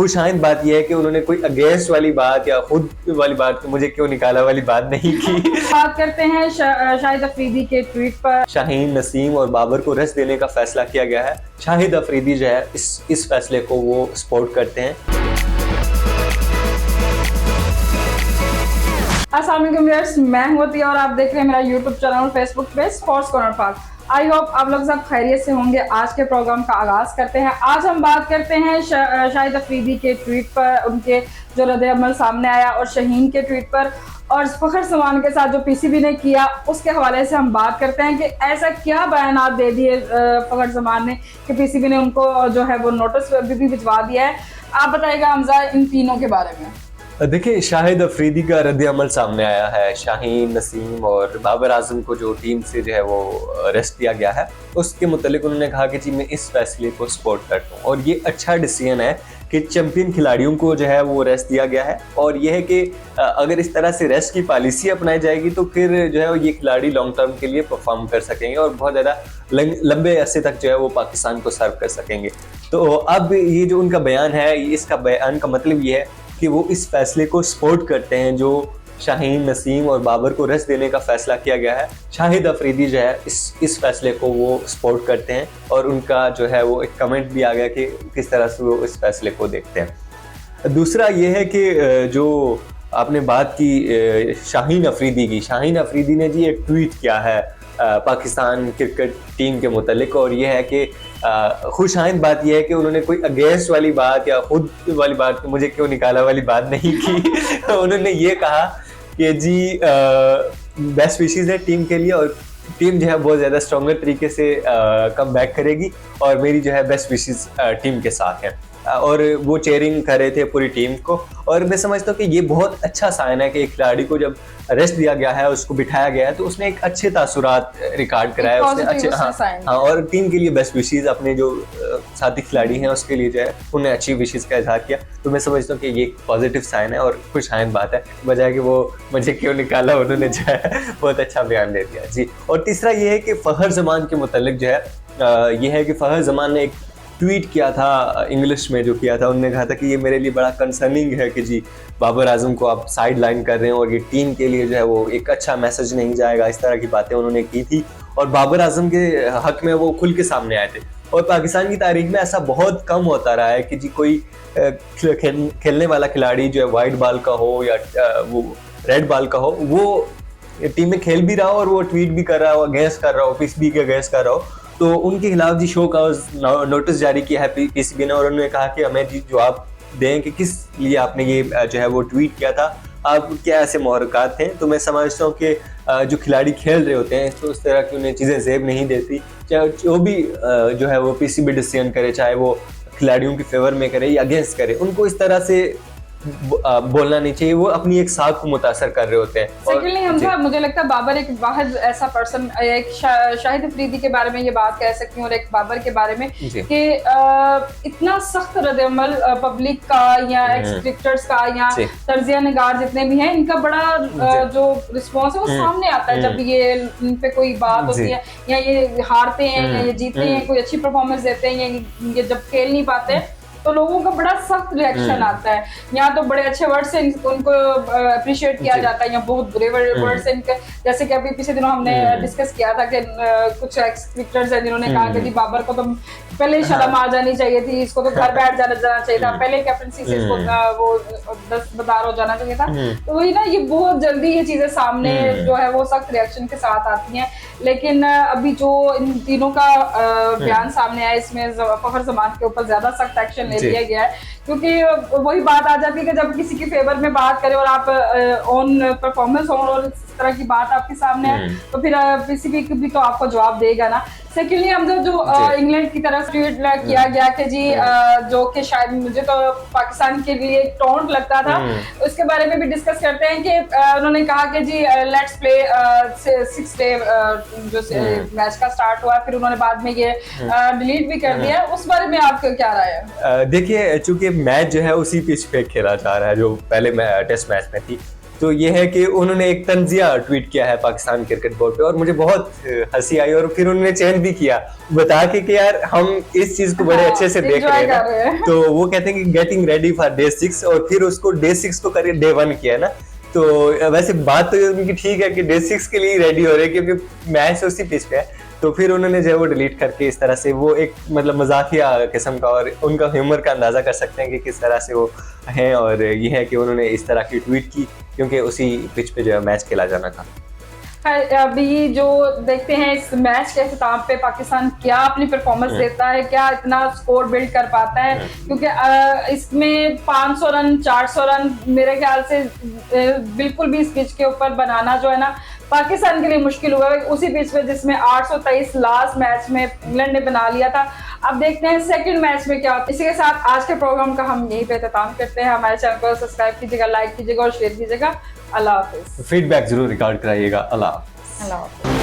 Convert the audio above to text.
खुशाइंद बात यह है कि उन्होंने कोई अगेंस्ट वाली बात या खुद वाली बात मुझे क्यों निकाला वाली बात नहीं की। बात करते हैं शाहिद अफरीदी के ट्वीट पर। शाहीन, नसीम और बाबर को रेस्ट देने का फैसला किया गया है। शाहिद अफरीदी जो है इस फैसले को वो सपोर्ट करते हैं। अस्सलाम वालेकुम व्यूअर्स, मैं हूं अतिया और आप देख रहे हैं मेरा यूट्यूब चैनल और फेसबुक पेज स्पोर्ट्स कॉर्नर पाक। आई होप आप लोग सब खैरियत से होंगे। आज के प्रोग्राम का आगाज करते हैं। आज हम बात करते हैं शाहिद अफरीदी के ट्वीट पर, उनके जो रद्द-ए-अमल सामने आया, और शाहीन के ट्वीट पर और फखर जमान के साथ जो पीसीबी ने किया उसके हवाले से हम बात करते हैं कि ऐसा क्या बयानात दे दिए फखर जमान ने कि पीसीबी ने उनको जो है वो नोटिस भी भिजवा दिया है। आप बताइएगा हमजा इन तीनों के बारे में। देखिए, शाहिद अफरीदी का रद्द अमल सामने आया है। शाहीन, नसीम और बाबर आजम को जो टीम से जो है वो अरेस्ट किया गया है, उसके मुतालिक उन्होंने कहा कि जी मैं इस फैसले को सपोर्ट करता हूँ और ये अच्छा डिसीजन है कि चैंपियन खिलाड़ियों को जो है वो रेस्ट दिया गया है। और ये है कि अगर इस तरह से रेस्ट की पॉलिसी अपनाई जाएगी तो फिर जो है ये खिलाड़ी लॉन्ग टर्म के लिए परफॉर्म कर सकेंगे और बहुत ज़्यादा लंबे अरसे तक जो है वो पाकिस्तान को सर्व कर सकेंगे। तो अब ये जो उनका बयान है, इसका बयान का मतलब ये है कि वो इस फैसले को सपोर्ट करते हैं जो शाहीन, नसीम और बाबर को रेस्ट देने का फैसला किया गया है। शाहिद अफरीदी जो है इस फैसले को वो सपोर्ट करते हैं और उनका जो है वो एक कमेंट भी आ गया कि किस तरह से वो इस फैसले को देखते हैं। दूसरा ये है कि जो आपने बात की शाहीन अफरीदी की, शाहीन अफरीदी ने जी एक ट्वीट किया है पाकिस्तान क्रिकेट टीम के मुतालिक, और ये है कि खुशाइंद बात यह है कि उन्होंने कोई अगेंस्ट वाली बात या खुद वाली बात मुझे क्यों निकाला वाली बात नहीं की। उन्होंने ये कहा कि जी बेस्ट विशेस है टीम के लिए और टीम जो है बहुत ज़्यादा स्ट्रॉन्गर तरीके से कम बैक करेगी और मेरी जो है बेस्ट विशेस टीम के साथ है। और वो चेयरिंग कर रहे थे पूरी टीम को, और मैं समझता हूँ कि ये बहुत अच्छा साइन है कि एक खिलाड़ी को जब रेस्ट दिया गया है, उसको बिठाया गया है, तो उसने एक अच्छे तासुरात रिकॉर्ड कराया, उसने अच्छे हाँ, और टीम के लिए बेस्ट विशेस अपने जो साथी खिलाड़ी हैं उसके लिए जो है उन्हें अच्छी विशेस का इजहार किया। तो मैं समझता हूँ कि ये पॉजिटिव साइन है और खुशाइंद बात है, बजाय कि वो मुझे क्यों निकाला, उन्होंने जो है बहुत अच्छा बयान दे दिया जी। और तीसरा ये है कि फखर जमान के मुतालिक जो है ये है कि फखर जमान ने एक ट्वीट किया था, इंग्लिश में जो किया था, उन्होंने कहा था कि ये मेरे लिए बड़ा कंसर्निंग है कि जी बाबर आजम को आप साइड लाइन कर रहे हैं और ये टीम के लिए जो है वो एक अच्छा मैसेज नहीं जाएगा। इस तरह की बातें उन्होंने की थी और बाबर आजम के हक में वो खुल के सामने आए थे। और पाकिस्तान की तारीख में ऐसा बहुत कम होता रहा है कि जी कोई खेलने वाला खिलाड़ी जो है वाइट बॉल का हो या वो रेड बॉल का हो, वो टीम में खेल भी रहा हो और वो ट्वीट भी कर रहा हो, अगेंस्ट कर रहा हो, पीसीबी के अगेंस्ट कर रहा हो। तो उनके खिलाफ जी शो का नोटिस जारी किया है पीसीबी ने, और उन्होंने कहा कि हमें जी जवाब दें कि किस लिए आपने ये जो है वो ट्वीट किया था, आप क्या ऐसे मुहर्रकात थे। तो मैं समझता हूँ कि जो खिलाड़ी खेल रहे होते हैं तो उस तरह की उन्हें चीज़ें जेब नहीं देती, चाहे जो भी जो है वो पीसीबी डिसीजन करे, चाहे वो खिलाड़ियों की फेवर में करे या अगेंस्ट करे, उनको इस तरह से बोलना नहीं चाहिए। वो अपनी एक साख को मुतासर कर रहे होते हैं। सेकेंडली हमजा, मुझे लगता है बाबर एक वाहिद ऐसा पर्सन, एक शाहिद अफरीदी के बारे में ये बात कह सकती हूँ और एक बाबर के बारे में कि इतना सख्त रद्द-ए-अमल पब्लिक का या एक्स-क्रिकेटर्स का या तर्जिया निगार जितने भी हैं, इनका बड़ा जो रिस्पॉन्स है वो सामने आता है जब ये इन पे कोई बात होती है या ये हारते हैं या ये जीतते हैं, कोई अच्छी परफॉर्मेंस देते हैं या ये जब खेल नहीं पाते तो लोगों का बड़ा सख्त रिएक्शन आता है। यहाँ तो बड़े अच्छे वर्ड से उनको अप्रिशिएट किया जाता है या बहुत बुरे वर्ड से इनके, जैसे कि अभी पिछले दिनों हमने डिस्कस किया था कि कुछ एक्स क्रिकेटर्स हैं जिन्होंने कहा कि जी बाबर को तो पहले ही शर्म आ जानी चाहिए थी, इसको तो घर बैठ जाना चाहिए था, पहले कैप्टनसी से इसको वो 10 हो जाना चाहिए था। तो वही ना, ये बहुत जल्दी ये चीजें सामने जो है वो सख्त रिएक्शन के साथ आती हैं। लेकिन अभी जो इन तीनों का बयान सामने आया, इसमें फखर जमान के ऊपर ज्यादा सख्त एक्शन ले लिया गया है, क्योंकि वही बात आ जाती है कि जब किसी के फेवर में बात करें और आप ऑन परफॉर्मेंस हो और इस तरह की बात आपके सामने है तो फिर पीसीबी भी तो आपको जवाब देगा ना। सेकेंडली हम जो इंग्लैंड की तरफ ट्वीट किया गया कि जी जो कि शायद मुझे तो पाकिस्तान के लिए एक टॉन्ट लगता था, उसके बारे में भी डिस्कस करते हैं कि उन्होंने कहा कि जी लेट्स प्ले 6 डे जो मैच का स्टार्ट हुआ, फिर उन्होंने बाद में ये डिलीट भी कर दिया। उस बारे में आपका क्या राय है? देखिए, चूंकि मैच जो है उसी पिच पे खेला जा रहा है जो पहले टेस्ट मैच में थी, तो ये है कि उन्होंने एक तंजिया ट्वीट किया है पाकिस्तान क्रिकेट बोर्ड पे, और मुझे बहुत हंसी आई, और फिर उन्होंने चैन भी किया बता के कि यार हम इस चीज को बड़े अच्छे से देख रहे हैं ना। तो वो कहते हैं कि गेटिंग रेडी फॉर डे 6, और फिर उसको डे 6 को करके डे 1 किया है ना। तो वैसे बात तो उनकी ठीक है कि डे 6 के लिए रेडी हो रहे हैं, क्योंकि मैच उसी पिच पे है। तो फिर उन्होंने जो है वो डिलीट करके इस तरह से, वो एक मतलब मजाकिया किस्म का, और उनका ह्यूमर का अंदाजा कर सकते हैं कि किस तरह से वो हैं। और ये है कि उन्होंने इस तरह की ट्वीट की क्योंकि उसी पिच पे जो है मैच खेला जाना था। अभी जो देखते हैं इस मैच के अख्ताम पे पाकिस्तान क्या अपनी परफॉर्मेंस देता है, क्या इतना स्कोर बिल्ड कर पाता है, क्योंकि इसमें 500 रन 400 रन मेरे ख्याल से बिल्कुल भी इस पिच के ऊपर बनाना जो है ना पाकिस्तान के लिए मुश्किल हुआ है, उसी पिच पे जिसमें 823 लास्ट मैच में इंग्लैंड ने बना लिया था। अब देखते हैं सेकंड मैच में क्या होता है। इसी के साथ आज के प्रोग्राम का हम यहीं पे इख्तिताम करते हैं। हमारे चैनल को सब्सक्राइब कीजिएगा, लाइक कीजिएगा और शेयर कीजिएगा। अल्लाह हाफिज। फीडबैक जरूर रिकॉर्ड कराइएगा। अल्लाह हाफिज। अल्लाह हाफिज।